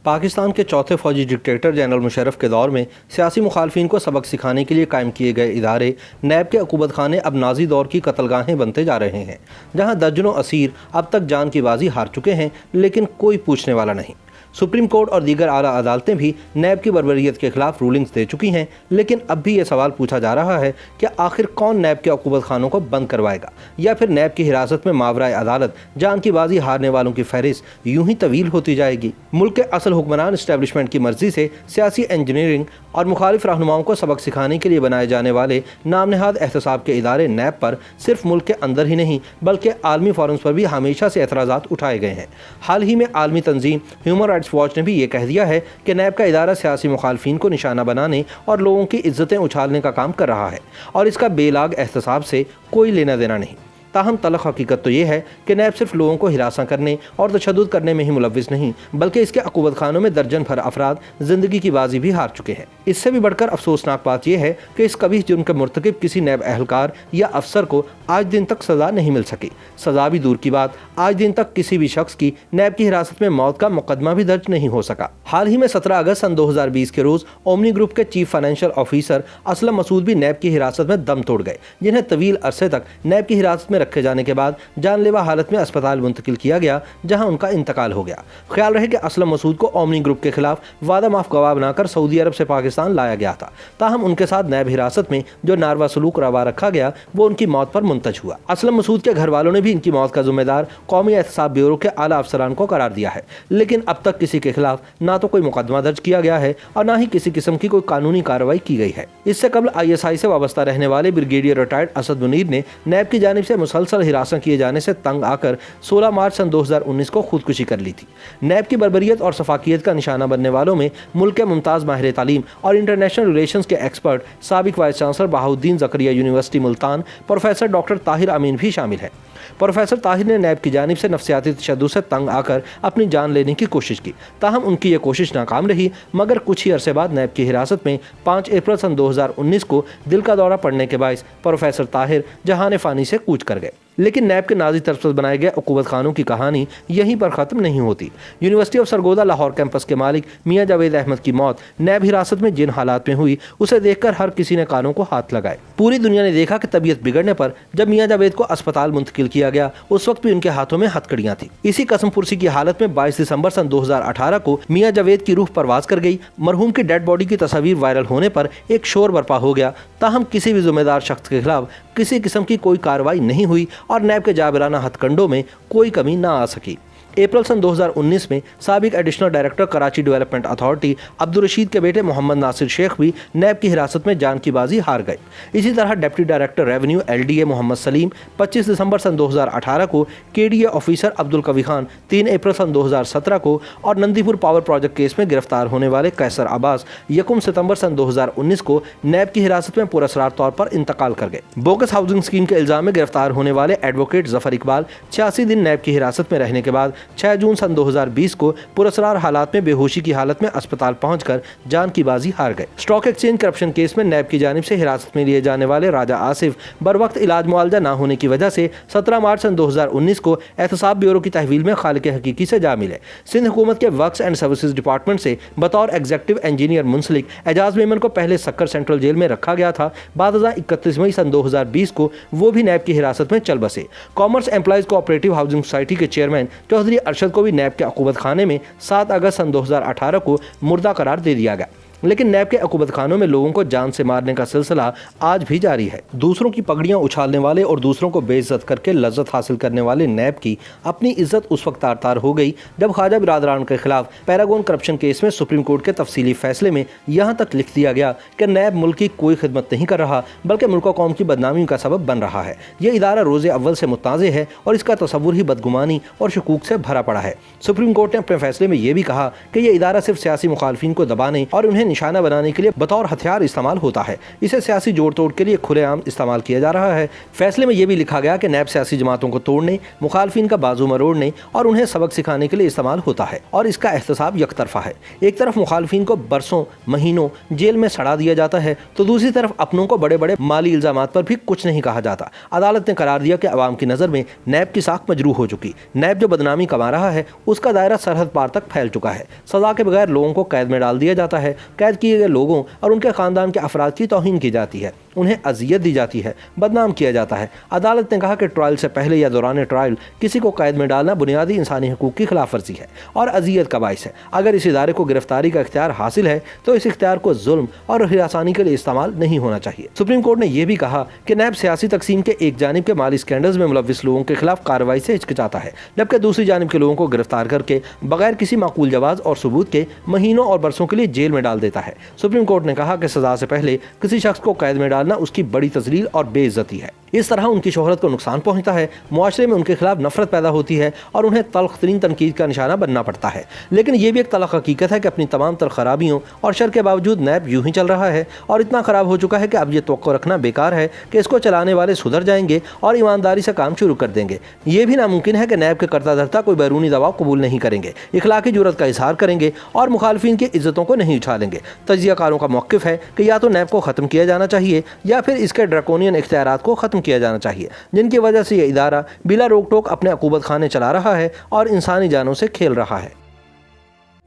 पाकिस्तान के चौथे फौजी डिक्टेटर जनरल मुशर्रफ के दौर में सियासी मुखालफिन को सबक सिखाने के लिए कायम किए गए इदारे नैब के अकूबत खाने अब नाजी दौर की कत्लगाहें बनते जा रहे हैं, जहां दर्जनों असीर अब तक जान की बाजी हार चुके हैं, लेकिन कोई पूछने वाला नहीं। सुप्रीम कोर्ट और दीगर आला अदालतें भी नैब की बर्बरियत के खिलाफ रूलिंग्स दे चुकी हैं, लेकिन अब भी ये सवाल पूछा जा रहा है कि आखिर कौन नैब के अकूबत खानों को बंद करवाएगा, या फिर नैब की हिरासत में मावराए अदालत जान की बाजी हारने वालों की फहरिस्त यूं ही तवील होती जाएगी। मुल्क के असल हुक्मरान इस्टेब्लिशमेंट की मर्जी से सियासी इंजीनियरिंग और मुखालिफ रहनुमाओं को सबक सिखाने के लिए बनाए जाने वाले नाम नहाद एहतसाब के इदारे नैब पर सिर्फ मुल्क के अंदर ही नहीं बल्कि आलमी फोरम्स पर भी हमेशा से एतराज़ात उठाए गए हैं। हाल ही में आलमी तंजीम ह्यूमन राइट्स वॉच ने भी ये कह दिया है कि नैब का इदारा सियासी मुखालफिन को निशाना बनाने और लोगों की इज्जतें उछालने का काम कर रहा है और इसका बेलाग एहतसाब से कोई लेना देना नहीं। ताहम तलख हकीकत तो ये है कि नैब सिर्फ लोगों को हिरासा करने और तशद्दुद करने में ही मुलव्विस नहीं, बल्कि इसके अकूबत खानों में दर्जन भर अफराद जिंदगी की बाजी भी हार चुके हैं। इससे भी बढ़कर अफसोसनाक बात यह है कि इस कबीह जुर्म के मुर्तकिब किसी नैब अहलकार या अफसर को आज दिन तक सजा नहीं मिल सकी। सजा भी दूर की बात, आज दिन तक किसी भी शख्स की नैब की हिरासत में मौत का मुकदमा भी दर्ज नहीं हो सका। हाल ही में 17 अगस्त सन 2020 के रोज ओमनी ग्रुप के chief financial officer Aslam Masood भी नैब की हिरासत में दम तोड़ गए, जिन्हें तवील अरसे तक नैब की हिरासत में रखे जाने के बाद जानलेवा हालत में अस्पताल मुंतकिल किया गया, जहां उनका इंतकाल हो गया। ख्याल रहे कि असलम मसूद को ओमनी ग्रुप के खिलाफ वादा माफ गवाह बनाकर सऊदी अरब से पाकिस्तान लाया गया था। ताहम उनके साथ नैब हिरासत में जो नारवा सलूक रवा रखा गया वो उनकी मौत पर मुंतज हुआ। असलम मसूद के घर वालों ने भी इनकी मौत का जिम्मेदार कौमी एहतसाब ब्यूरो के आला अफसरान को करार दिया है, लेकिन अब तक किसी के खिलाफ ना तो कोई मुकदमा दर्ज किया गया है और ना ही किसी किस्म की कोई कानूनी कार्रवाई की गई है। इससे कबल ISI से वाबस्ता रहने वाले ब्रिगेडियर रिटायर्ड असद मुनीर ने नैब की जानिब से मुसलसल हिरासत किए जाने से तंग आकर 16 मार्च सन 2019 को खुदकुशी कर ली थी। नैब की बर्बरियत और सफाकियत का निशाना बनने वालों में मुल्क के मुमताज़ माहिर तालीम और इंटरनेशनल रिलेशंस के एक्सपर्ट साबिक vice chancellor Bahauddin Zakariya University Multan professor doctor Tahir Amin भी शामिल है। प्रोफेसर ताहिर ने नैब की जानिब से नफ्सियाती तशद्दुद से तंग आकर अपनी जान लेने की कोशिश की, ताहम उनकी ये कोशिश नाकाम रही, मगर कुछ ही अरसे बाद नैब की हिरासत में 5 अप्रैल सन 2019 को दिल का दौरा पड़ने के बायस प्रोफेसर ताहिर जहान फ़ानी से कूच कर गए। लेकिन नैब के नाजी तरफ से बनाए गए अकूबत खानों की कहानी यहीं पर ख़त्म नहीं होती। University of Sargodha Lahore campus के मालिक मियां जावेद अहमद की मौत नैब हिरासत में जिन हालात में हुई उसे देखकर हर किसी ने कानों को हाथ लगाए। पूरी दुनिया ने देखा कि तबीयत बिगड़ने पर जब मियां जावेद को अस्पताल मुंतकिल किया गया उस वक्त भी उनके हाथों में हथकड़ियाँ थी। इसी कसम पुरसी की हालत में 22 दिसंबर सन 2018 को मियां जावेद की रूह परवाज कर गई। मरहूम की डेड बॉडी की तस्वीर वायरल होने पर एक शोर बर्पा हो गया, ताहम किसी भी जिम्मेदार शख्स के खिलाफ किसी किस्म की कोई कार्रवाई नहीं हुई और नैब के जाबिराना हथकंडों में कोई कमी ना आ सकी। अप्रैल सन 2019 में साबिक additional director Karachi development authority Abdul Rashid के बेटे मोहम्मद नासिर शेख भी नैब की हिरासत में जान की बाजी हार गए। इसी तरह deputy director revenue LDA Mohammad Saleem 25 दिसंबर सन 2018 को, KDA ऑफिसर अब्दुल कवी खान 3 अप्रैल सन 2017 को और नंदीपुर पावर प्रोजेक्ट केस में गिरफ्तार होने वाले कैसर अब्बास 1 सितंबर सन 2019 को नैब की हिरासत में पुरअसरार तौर पर इंतकाल कर गए। बोगस हाउसिंग स्कीम के इल्जाम में गिरफ्तार होने वाले एडवोकेट जफर इकबाल 86 दिन नैब की हिरासत में रहने के बाद 6 जून सन 2020 को पुरअसरार हालात में बेहोशी की हालत में अस्पताल पहुंचकर जान की बाजी हार गए। स्टॉक एक्सचेंज करप्शन केस में नैब की जानिब से हिरासत में लिए जाने वाले राजा आसिफ बर वक्त इलाज मुआवजा न होने की वजह से 17 मार्च सन 2019 को एहतसाब ब्यूरो की तहवील में खालिक हकीकी से जा मिले। सिंध हुकूमत के वर्क्स एंड सर्विसेज डिपार्टमेंट से बतौर एग्जीक्यूटिव इंजीनियर मुंसलिक एजाज मेमन को पहले सक्कर सेंट्रल जेल में रखा गया था। बाद 31 मई सन 2020 को वो भी नैब की हिरासत में चल बसे। Commerce employees cooperative housing society के चेयरमैन चौधरी अरशद को भी नैब के अकूबत खाने में 7 अगस्त सन 2018 को मुर्दा करार दे दिया गया। लेकिन नैब के अकूबत खानों में लोगों को जान से मारने का सिलसिला आज भी जारी है। दूसरों की पगड़ियां उछालने वाले और दूसरों को बेइज्जत करके लज्जत हासिल करने वाले नैब की अपनी इज्जत उस वक्त तार तार हो गई जब ख्वाजा बिरादरान के खिलाफ पैरागोन करप्शन केस में सुप्रीम कोर्ट के तफसीली फैसले में यहाँ तक लिख दिया गया कि नैब मुल्क की कोई खिदमत नहीं कर रहा बल्कि मुल्क व कौम की बदनामी का सबब बन रहा है। यह इदारा रोज़े अव्वल से मुताज़े है और इसका तस्वुर ही बदगुमानी और शकूक से भरा पड़ा है। सुप्रीम कोर्ट ने अपने फैसले में यह भी कहा कि यह इदारा सिर्फ सियासी मुखालफिन को दबाने और उन्हें निशाना बनाने के लिए बतौर हथियार इस्तेमाल होता है। इसे सियासी जोड़ तोड़ के लिए खुलेआम इस्तेमाल किया जा रहा है। फैसले में यह भी लिखा गया कि नैब सियासी जमातों को तोड़ने, मुखालफिन का बाजू मरोड़ने और उन्हें सबक सिखाने के लिए इस्तेमाल होता है और इसका एहतसाब यकतरफा है। एक तरफ मुखालफिन को बरसों महीनों जेल में सड़ा दिया जाता है तो दूसरी तरफ अपनों को बड़े बड़े माली इल्जामात पर भी कुछ नहीं कहा जाता। अदालत ने करार दिया कि अवाम की नज़र में नैब की साख मजरूह हो चुकी। नैब जो बदनामी कमा रहा है उसका दायरा सरहद पार तक फैल चुका है। सजा के बगैर लोगों को कैद में डाल दिया जाता है। कैद किए गए लोगों और उनके खानदान के अफराद की तौहीन की जाती है, उन्हें अजियत दी जाती है, बदनाम किया जाता है। अदालत ने कहा कि ट्रायल से पहले या दौरान ट्रायल किसी को कैद में डालना बुनियादी इंसानी हकूक़ की खिलाफ वर्जी है और अजियत का बाइस है। अगर इस इदारे को गिरफ्तारी का इख्तियार हासिल है तो इस इख्तियार को जुल्म और हिरासानी के लिए इस्तेमाल नहीं होना चाहिए। सुप्रीम कोर्ट ने यह भी कहा कि नैब सियासी तकसीम के एक जानिब के माली स्कैंडल्स में मुलव्विस लोगों के खिलाफ कार्रवाई से हिचकिचाता है, जबकि दूसरी जानिब के लोगों को गिरफ्तार करके बगैर किसी माकूल जवाब और सबूत के महीनों और बरसों के लिए जेल में डाल देता है। सुप्रीम कोर्ट ने कहा कि सजा से पहले किसी शख्स को कैद में डालना उसकी बड़ी तजलील और बेइज्जती है। इस तरह उनकी शोहरत को नुकसान पहुंचता है, मुआशरे में उनके खिलाफ नफरत पैदा होती है और उन्हें तल्ख तरीन तनकीद का निशाना बनना पड़ता है। लेकिन यह भी एक तल्ख हकीकत है कि अपनी तमाम तर खराबियों और शर के बावजूद नैब यूं ही चल रहा है और इतना ख़राब हो चुका है कि अब यह तवक्को रखना बेकार है कि इसको चलाने वाले सुधर जाएंगे और ईमानदारी से काम शुरू कर देंगे। यह भी नामुमकिन है कि नैब के करता धरता कोई बैरूनी दबाव कबूल नहीं करेंगे, इखलाकी जुर्रत का इजहार करेंगे और मुखालफिन की इज्जतों को नहीं उछालेंगे। तजियाकारों का मौक़िफ़ है कि या तो नैब को ख़त्म किया जाना चाहिए या फिर इसके ड्रैकोनियन इख्तियारात को ख़त्म किया जाना चाहिए, जिनकी वजह से यह इदारा बिला रोक टोक अपने अकूबत खाने चला रहा है और इंसानी जानों से खेल रहा है।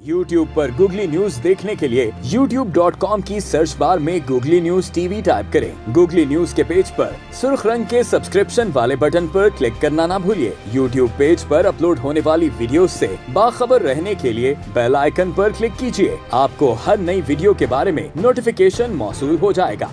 YouTube पर गूगली न्यूज देखने के लिए youtube.com की सर्च बार में गूगली न्यूज टीवी टाइप करें। गूगली न्यूज के पेज पर सुर्ख रंग के सब्सक्रिप्शन वाले बटन पर क्लिक करना ना भूलिए। YouTube पेज पर अपलोड होने वाली वीडियोस से बाखबर रहने के लिए बेल आइकन पर क्लिक कीजिए। आपको हर नई वीडियो के बारे में नोटिफिकेशन मौसूल हो जाएगा।